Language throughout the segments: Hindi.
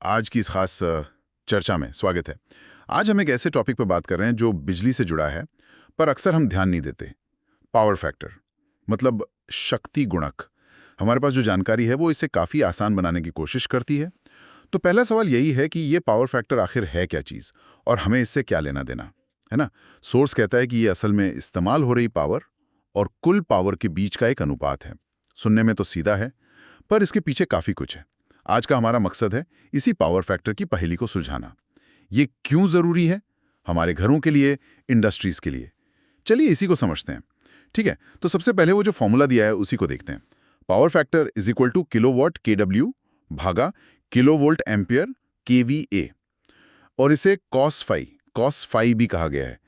आज की इस खास चर्चा में स्वागत है। आज हम एक ऐसे टॉपिक पर बात कर रहे हैं जो बिजली से जुड़ा है, पर अक्सर हम ध्यान नहीं देते। पावर फैक्टर, मतलब शक्ति गुणक। हमारे पास जो जानकारी है वो इसे काफ़ी आसान बनाने की कोशिश करती है। तो पहला सवाल यही है कि ये पावर फैक्टर आखिर है क्या चीज़ और हमें इससे क्या लेना देना, है ना? सोर्स कहता है कि ये असल में इस्तेमाल हो रही पावर और कुल पावर के बीच का एक अनुपात है। सुनने में तो सीधा है, पर इसके पीछे काफ़ी कुछ है। आज का हमारा मकसद है इसी पावर फैक्टर की पहेली को सुलझाना। ये क्यों ज़रूरी है हमारे घरों के लिए, इंडस्ट्रीज़ के लिए। चलिए इसी को समझते हैं। ठीक है, तो सबसे पहले वो जो फॉर्मूला दिया है उसी को देखते हैं। Power factor is equal to kilowatt KW भागा किलोवोल्ट एम्पियर KVA, और इसे कॉस फाई भी कहा गया है।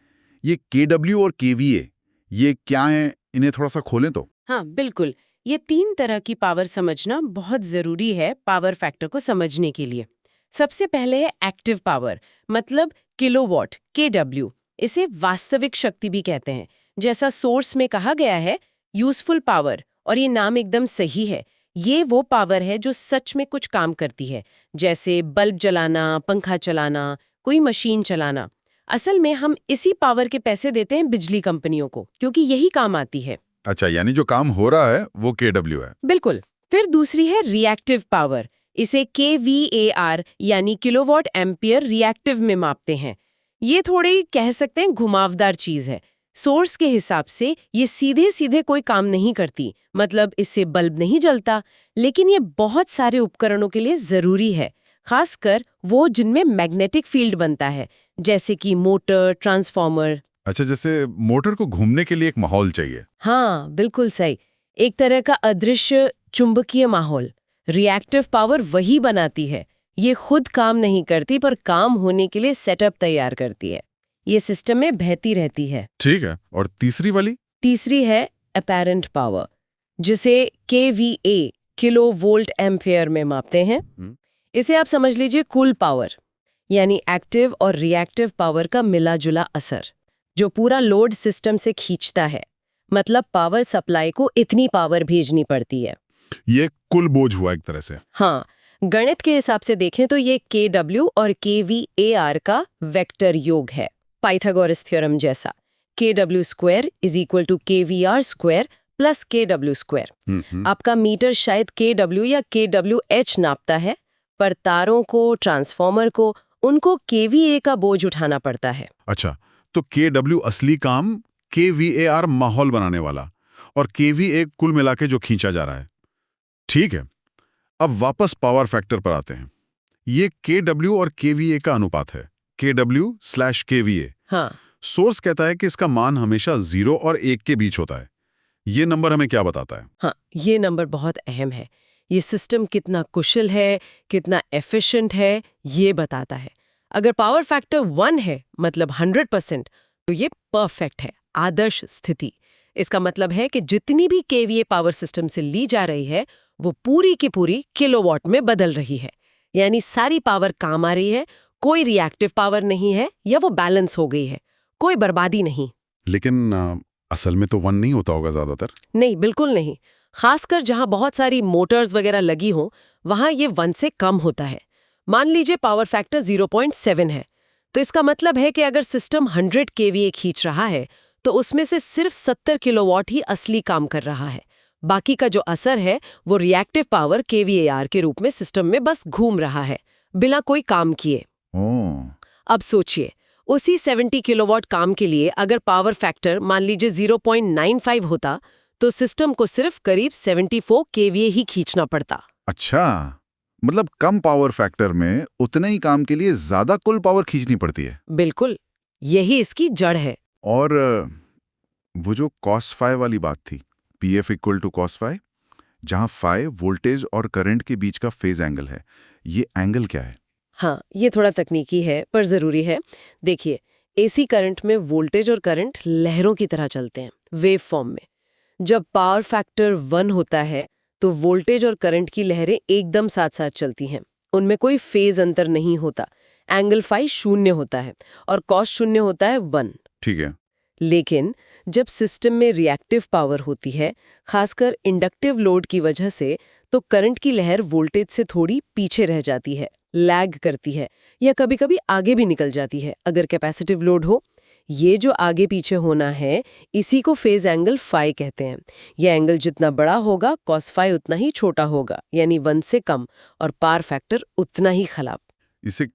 ये KW और KVA ये क्या है, इन्हें थोड़ा सा खोलें तो। हाँ, बिल्कुल। ये 3 तरह की पावर समझना बहुत जरूरी है पावर फैक्टर को समझने के लिए। सबसे पहले है एक्टिव पावर, मतलब किलोवाट, KW। इसे वास्तविक शक्ति भी कहते हैं। जैसा सोर्स में कहा गया है, यूजफुल पावर, और ये नाम एकदम सही है। ये वो पावर है जो सच में कुछ काम करती है, जैसे बल्ब जलाना, पंखा चलाना, कोई मशीन चलाना। असल में हम इसी पावर के पैसे देते हैं बिजली कंपनियों को, क्योंकि यही काम आती है। अच्छा, यानी जो काम हो रहा है वो KW है। बिल्कुल। फिर दूसरी है रिएक्टिव पावर। इसे KVAR यानी किलोवाट एम्पियर रिएक्टिव में मापते हैं। ये थोड़ी कह सकते हैं घुमावदार चीज है। सोर्स के हिसाब से ये सीधे सीधे कोई काम नहीं करती, मतलब इससे बल्ब नहीं जलता, लेकिन ये बहुत सारे उपकरणों के लिए जरूरी है, खासकर वो जिनमें मैग्नेटिक फील्ड बनता है, जैसे कि मोटर, ट्रांसफार्मर। अच्छा, जैसे मोटर को घूमने के लिए एक माहौल चाहिए। हाँ, बिल्कुल सही। एक तरह का अदृश्य चुंबकीय माहौल। रिएक्टिव पावर वही बनाती है। ये खुद काम नहीं करती, पर काम होने के लिए सेटअप तैयार करती है। ये सिस्टम में बहती रहती है। ठीक है, और तीसरी वाली? तीसरी है अपैरेंट पावर, जिसे KVA, किलो वोल्ट एम्पियर में मापते हैं। इसे आप समझ लीजिए कुल पावर, यानी एक्टिव और रिएक्टिव पावर का मिला जुला असर, जो पूरा लोड सिस्टम से खींचता है। मतलब पावर सप्लाई को इतनी पावर भेजनी पड़ती है। ये कुल बोझ हुआ एक तरह से। हाँ, गणित के हिसाब से देखें तो ये KW और KVAR का वेक्टर योग है, पाइथागोरस थ्योरम जैसा। KW square is equal to KVR square plus KW square. आपका मीटर शायद KW या KWH नापता है, पर तारों को, ट्रांसफॉर्मर को, उनको KVA का बोझ उठाना पड़ता है। अच्छा, तो KW असली काम, KVAR माहौल बनाने वाला, और KVA कुल मिला के जो खींचा जा रहा है। ठीक है, अब वापस पावर फैक्टर पर आते हैं। ये KW और KVA का अनुपात है, KW/KVA। हाँ, सोर्स कहता है कि इसका मान हमेशा 0 और 1 के बीच होता है। ये नंबर हमें क्या बताता है? हाँ, ये नंबर बहुत अहम है। ये सिस्टम कितना कुशल है, कितना एफिशिएंट है, ये बताता है। अगर पावर फैक्टर 1 है, मतलब 100%, तो ये परफेक्ट है, आदर्श स्थिति। इसका मतलब है कि जितनी भी KVA पावर सिस्टम से ली जा रही है, वो पूरी की पूरी किलोवाट में बदल रही है। यानी सारी पावर काम आ रही है, कोई रिएक्टिव पावर नहीं है, या वो बैलेंस हो गई है, कोई बर्बादी नहीं। लेकिन असल में तो 1 नहीं होता होगा ज्यादातर। नहीं, बिल्कुल नहीं। खासकर जहां बहुत सारी मोटर्स वगैरह लगी हों, वहां ये 1 से कम होता है। मान लीजिए पावर फैक्टर 0.7 है, तो इसका मतलब है कि अगर सिस्टम 100 KVA खींच रहा है, तो उसमें से सिर्फ 70 किलोवाट ही असली काम कर रहा है। बाकी का जो असर है, वो रिएक्टिव पावर KVAR के रूप में सिस्टम में बस घूम रहा है, बिना कोई काम किए। अब सोचिए, उसी 70 किलोवाट काम के लिए अगर पावर फैक्टर मान लीजिए 0.95 होता, तो सिस्टम को सिर्फ करीब 74 KVA ही खींचना पड़ता। अच्छा, मतलब कम पावर फैक्टर में उतने ही काम के लिए ज्यादा कुल पावर खींचनी पड़ती है। बिल्कुल, यही इसकी जड़ है। और वो जो cos फाई वाली बात थी, PF equal to cos phi, जहां फाई वोल्टेज और करंट के बीच का फेज एंगल है, ये एंगल क्या है? हाँ, ये थोड़ा तकनीकी है, पर जरूरी है। देखिए, AC करंट में वोल्टेज और करंट लहरों की तरह चलते हैं, वेव फॉर्म में। जब पावर फैक्टर 1 होता है, तो वोल्टेज और करंट की लहरें एकदम साथ साथ चलती हैं। उनमें कोई फेज अंतर नहीं होता। एंगल फाई 0 होता है और कॉस 0 होता है 1। ठीक है। लेकिन जब सिस्टम में रिएक्टिव पावर होती है, खासकर इंडक्टिव लोड की वजह से, तो करंट की लहर वोल्टेज से थोड़ी पीछे रह जाती है, लैग करती है, या कभी-कभी आगे भी निकल जाती है अगर कैपेसिटिव लोड हो। ये जो आगे पीछे होना है, इसी को फेज एंगल फाई कहते हैं। यह एंगल जितना बड़ा होगा, कॉस फाई उतना ही छोटा होगा, यानी 1 से कम, और पावर फैक्टर उतना ही खराब। इसे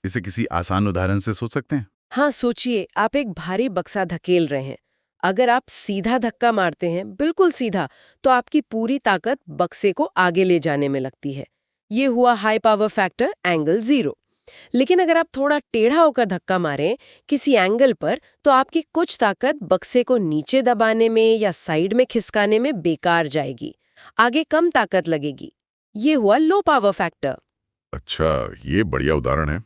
इसे किसी आसान उदाहरण से सोच सकते हैं? हाँ, सोचिए, आप एक भारी बक्सा धकेल रहे हैं। अगर आप सीधा धक्का मारते हैं, बिल्कुल सीधा, तो आपकी पूरी ताकत बक्से को आगे ले जाने में लगती है। ये हुआ हाई पावर फैक्टर एंगल 0। लेकिन अगर आप थोड़ा टेढ़ा होकर धक्का मारें किसी एंगल पर, तो आपकी कुछ ताकत बक्से को नीचे दबाने में या साइड में खिसकाने में बेकार जाएगी। आगे कम ताकत लगेगी। ये हुआ लो पावर फैक्टर। अच्छा, ये बढ़िया उदाहरण है।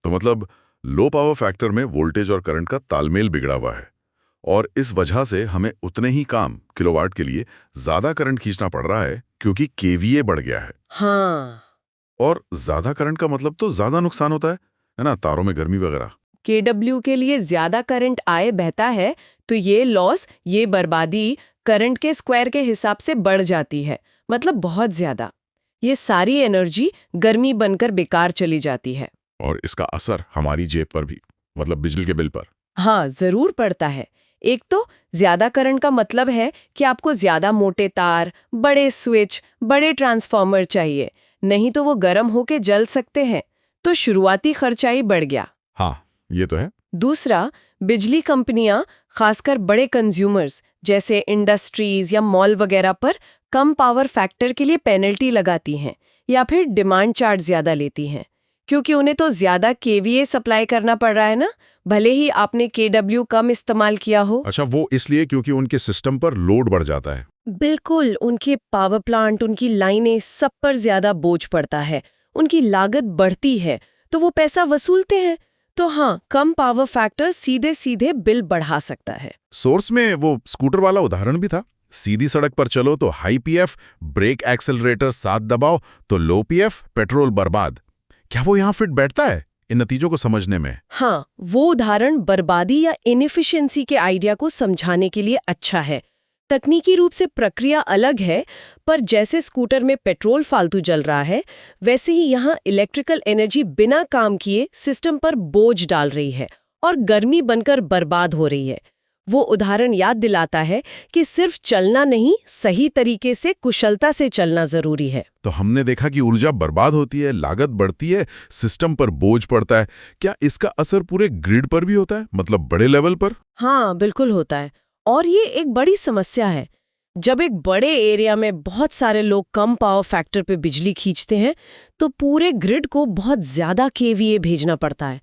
तो मतलब लो पावर फैक्टर में वोल्टेज और करंट का तालमेल बिगड़ा हुआ है, और इस वजह से हमें उतने ही काम किलोवाट के लिए ज्यादा करंट खींचना पड़ रहा है, क्योंकि केवीए बढ़ गया है। हाँ, और ज्यादा करंट का मतलब तो ज्यादा नुकसान होता है ना, तारों में गर्मी वगैरह। केडब्ल्यू के लिए ज्यादा करंट आए बहता है तो ये लॉस, ये बर्बादी करंट के स्क्वायर के हिसाब से बढ़ जाती है, मतलब बहुत ज्यादा। ये सारी एनर्जी गर्मी बनकर बेकार चली जाती है। और इसका असर हमारी जेब पर भी, मतलब बिजली के बिल पर। हाँ, जरूर पड़ता है। एक तो ज्यादा करंट का मतलब है कि आपको ज्यादा मोटे तार, बड़े स्विच, बड़े ट्रांसफार्मर चाहिए, नहीं तो वो गर्म होके जल सकते हैं। तो शुरुआती खर्चाई बढ़ गया। हाँ, ये तो है। दूसरा, बिजली कंपनियां, खासकर बड़े कंज्यूमर्स जैसे इंडस्ट्रीज या मॉल वगैरह पर कम पावर फैक्टर के लिए पेनल्टी लगाती हैं या फिर डिमांड चार्ज ज्यादा लेती हैं, क्योंकि उन्हें तो ज्यादा केवीए सप्लाई करना पड़ रहा है ना, भले ही आपने केडब्ल्यू कम इस्तेमाल किया हो। अच्छा, वो इसलिए क्योंकि उनके सिस्टम पर लोड बढ़ जाता है। बिल्कुल, उनके पावर प्लांट, उनकी लाइनें, सब पर ज्यादा बोझ पड़ता है, उनकी लागत बढ़ती है, तो वो पैसा वसूलते हैं। तो हाँ, कम पावर फैक्टर सीधे सीधे बिल बढ़ा सकता है। सोर्स में वो स्कूटर वाला उदाहरण भी था। सीधी सड़क पर चलो तो हाई पीएफ, ब्रेक एक्सेलरेटर साथ दबाओ तो लो पीएफ, पेट्रोल बर्बाद। क्या वो यहाँ फिट बैठता है इन नतीजों को समझने में? हाँ, वो उदाहरण बर्बादी या इनएफिशिएंसी के आइडिया को समझाने के लिए अच्छा है। तकनीकी रूप से प्रक्रिया अलग है, पर जैसे स्कूटर में पेट्रोल फालतू जल रहा है, वैसे ही यहाँ इलेक्ट्रिकल एनर्जी बिना काम किए सिस्टम पर बोझ डाल रही है और गर्मी बनकर बर्बाद हो रही है। वो उदाहरण याद दिलाता है कि सिर्फ चलना नहीं, सही तरीके से कुशलता से चलना जरूरी है। तो हमने देखा कि ऊर्जा बर्बाद होती है, लागत बढ़ती है, सिस्टम पर बोझ पड़ता है। क्या इसका असर पूरे ग्रिड पर भी होता है, मतलब बड़े लेवल पर? हाँ, बिल्कुल होता है, और ये एक बड़ी समस्या है। जब एक बड़े एरिया में बहुत सारे लोग कम पावर फैक्टर पे बिजली खींचते हैं, तो पूरे ग्रिड को बहुत ज्यादा केवीए भेजना पड़ता है।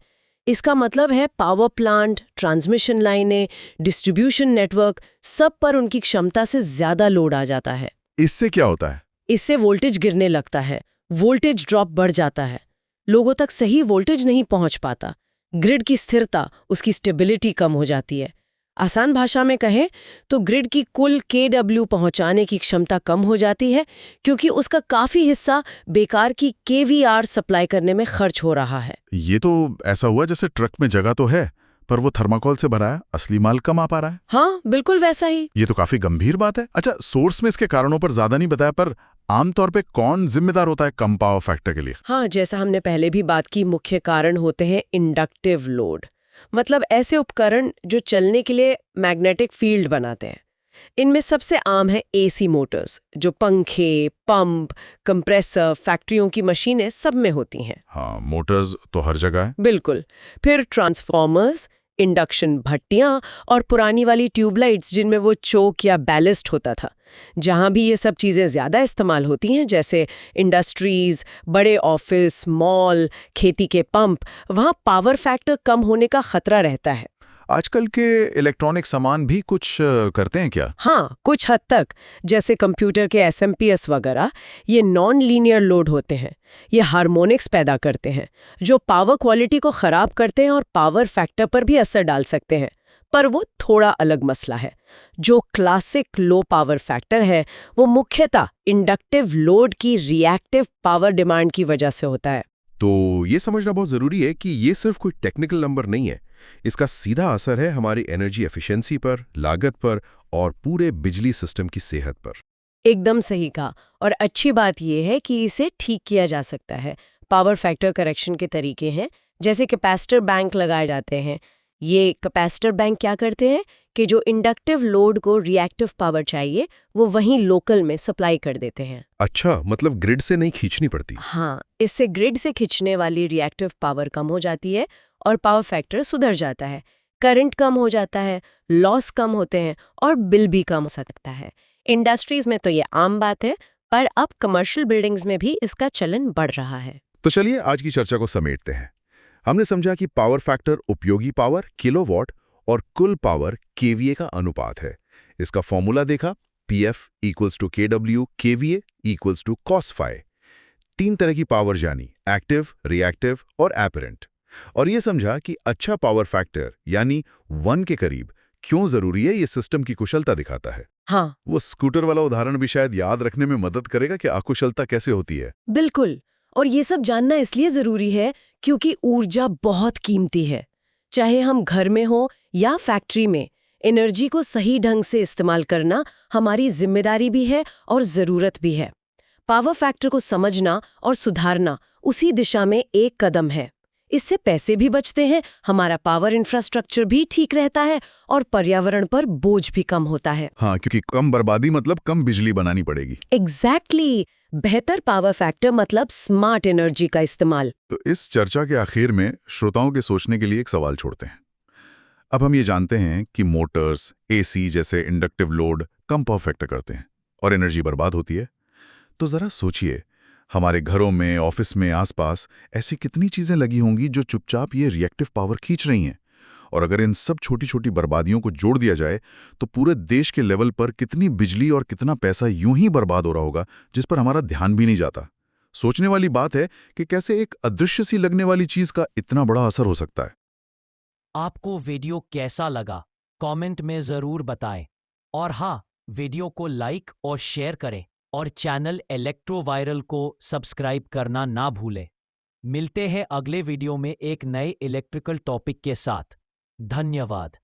इसका मतलब है पावर प्लांट, ट्रांसमिशन लाइनें, डिस्ट्रीब्यूशन नेटवर्क, सब पर उनकी क्षमता से ज्यादा लोड आ जाता है। इससे क्या होता है? इससे वोल्टेज गिरने लगता है, वोल्टेज ड्रॉप बढ़ जाता है, लोगों तक सही वोल्टेज नहीं पहुंच पाता, ग्रिड की स्थिरता, उसकी स्टेबिलिटी कम हो जाती है। आसान भाषा में कहें तो ग्रिड की कुल केडब्ल्यू पहुंचाने की क्षमता कम हो जाती है, क्योंकि उसका काफी हिस्सा बेकार की केवीआर सप्लाई करने में खर्च हो रहा है। ये तो ऐसा हुआ जैसे ट्रक में जगह तो है, पर वो थर्माकोल से भरा है, असली माल कम आ पा रहा है। हाँ, बिल्कुल वैसा ही। ये तो काफी गंभीर बात है। अच्छा, सोर्स में इसके कारणों पर ज्यादा नहीं बताया, पर आमतौर पे कौन जिम्मेदार होता है कम पावर फैक्टर के लिए? हाँ, जैसा हमने पहले भी बात की, मुख्य कारण होते हैं इंडक्टिव लोड, मतलब ऐसे उपकरण जो चलने के लिए मैग्नेटिक फील्ड बनाते हैं। इनमें सबसे आम है एसी मोटर्स, जो पंखे, पंप, कंप्रेसर, फैक्ट्रियों की मशीनें सब में होती हैं। हाँ, मोटर्स तो हर जगह है। बिल्कुल। फिर ट्रांसफॉर्मर्स, इंडक्शन भट्टियां और पुरानी वाली ट्यूबलाइट्स जिनमें वो चोक या बैलिस्ट होता था। जहां भी ये सब चीज़ें ज़्यादा इस्तेमाल होती हैं, जैसे इंडस्ट्रीज, बड़े ऑफिस, मॉल, खेती के पंप, वहां पावर फैक्टर कम होने का खतरा रहता है। आजकल के इलेक्ट्रॉनिक सामान भी कुछ करते हैं क्या? हाँ, कुछ हद तक। जैसे कंप्यूटर के एसएमपीएस वगैरह, ये नॉन लीनियर लोड होते हैं। ये हार्मोनिक्स पैदा करते हैं, जो पावर क्वालिटी को खराब करते हैं और पावर फैक्टर पर भी असर डाल सकते हैं। पर वो थोड़ा अलग मसला है। जो क्लासिक लो पावर फैक्टर है, वो मुख्यतः इंडक्टिव लोड की रिएक्टिव पावर डिमांड की वजह से होता है। तो ये समझना बहुत ज़रूरी है कि ये सिर्फ कोई टेक्निकल नंबर नहीं है। इसका सीधा असर है हमारी एनर्जी एफिशिएंसी पर, लागत पर और पूरे बिजली सिस्टम की सेहत पर। एकदम सही कहा। और अच्छी बात यह है कि इसे ठीक किया जा सकता है। पावर फैक्टर करेक्शन के तरीके हैं, जैसे कैपेसिटर बैंक लगाए जाते हैं। ये कैपेसिटर बैंक क्या करते हैं कि जो इंडक्टिव लोड को रिएक्टिव पावर चाहिए वो वहीं लोकल में सप्लाई कर देते हैं। अच्छा, मतलब ग्रिड से नहीं खींचनी पड़ती। हाँ, इससे ग्रिड से खींचने वाली रिएक्टिव पावर कम हो जाती है और पावर फैक्टर सुधर जाता है। करंट कम हो जाता है, लॉस कम होते हैं और बिल भी कम हो सकता है। इंडस्ट्रीज में तो ये आम बात है, पर अब कमर्शियल बिल्डिंग्स में भी इसका चलन बढ़ रहा है। तो चलिए आज की चर्चा को समेटते हैं। हमने समझा कि पावर फैक्टर उपयोगी पावर किलोवाट और कुल पावर केवीए का अनुपात है। इसका फॉर्मूला देखा, PF = kW, KVA = cos phi। 3 तरह की पावर जानी, एक्टिव, रिएक्टिव और एपरेंट। और ये समझा कि अच्छा पावर फैक्टर यानी 1 के करीब क्यों जरूरी है, ये सिस्टम की कुशलता दिखाता है। हाँ, वो स्कूटर वाला उदाहरण भी शायद याद रखने में मदद करेगा कि अकुशलता कैसे होती है। बिल्कुल। और ये सब जानना इसलिए जरूरी है क्योंकि ऊर्जा बहुत कीमती है। चाहे हम घर में हो या फैक्ट्री में, एनर्जी को सही ढंग से इस्तेमाल करना हमारी जिम्मेदारी भी है और जरूरत भी है। पावर फैक्टर को समझना और सुधारना उसी दिशा में एक कदम है। इससे पैसे भी बचते हैं, हमारा पावर इंफ्रास्ट्रक्चर भी ठीक रहता है और पर्यावरण पर बोझ भी कम होता है। हाँ, क्योंकि कम बर्बादी मतलब कम बिजली बनानी पड़ेगी। एग्जैक्टली। बेहतर पावर फैक्टर मतलब स्मार्ट एनर्जी का इस्तेमाल। तो इस चर्चा के आखिर में श्रोताओं के सोचने के लिए एक सवाल छोड़ते हैं। अब हम ये जानते हैं कि मोटर्स, AC जैसे इंडक्टिव लोड कम पावर फैक्टर करते हैं और एनर्जी बर्बाद होती है। तो जरा सोचिए, हमारे घरों में, ऑफिस में, आसपास ऐसी कितनी चीजें लगी होंगी जो चुपचाप ये रिएक्टिव पावर खींच रही हैं। और अगर इन सब छोटी छोटी बर्बादियों को जोड़ दिया जाए तो पूरे देश के लेवल पर कितनी बिजली और कितना पैसा यूं ही बर्बाद हो रहा होगा, जिस पर हमारा ध्यान भी नहीं जाता। सोचने वाली बात है कि कैसे एक अदृश्य सी लगने वाली चीज का इतना बड़ा असर हो सकता है। आपको वीडियो कैसा लगा कमेंट में जरूर बताएं। और हाँ, वीडियो को लाइक और शेयर करें और चैनल इलेक्ट्रो वायरल को सब्सक्राइब करना ना भूलें। मिलते हैं अगले वीडियो में एक नए इलेक्ट्रिकल टॉपिक के साथ। धन्यवाद।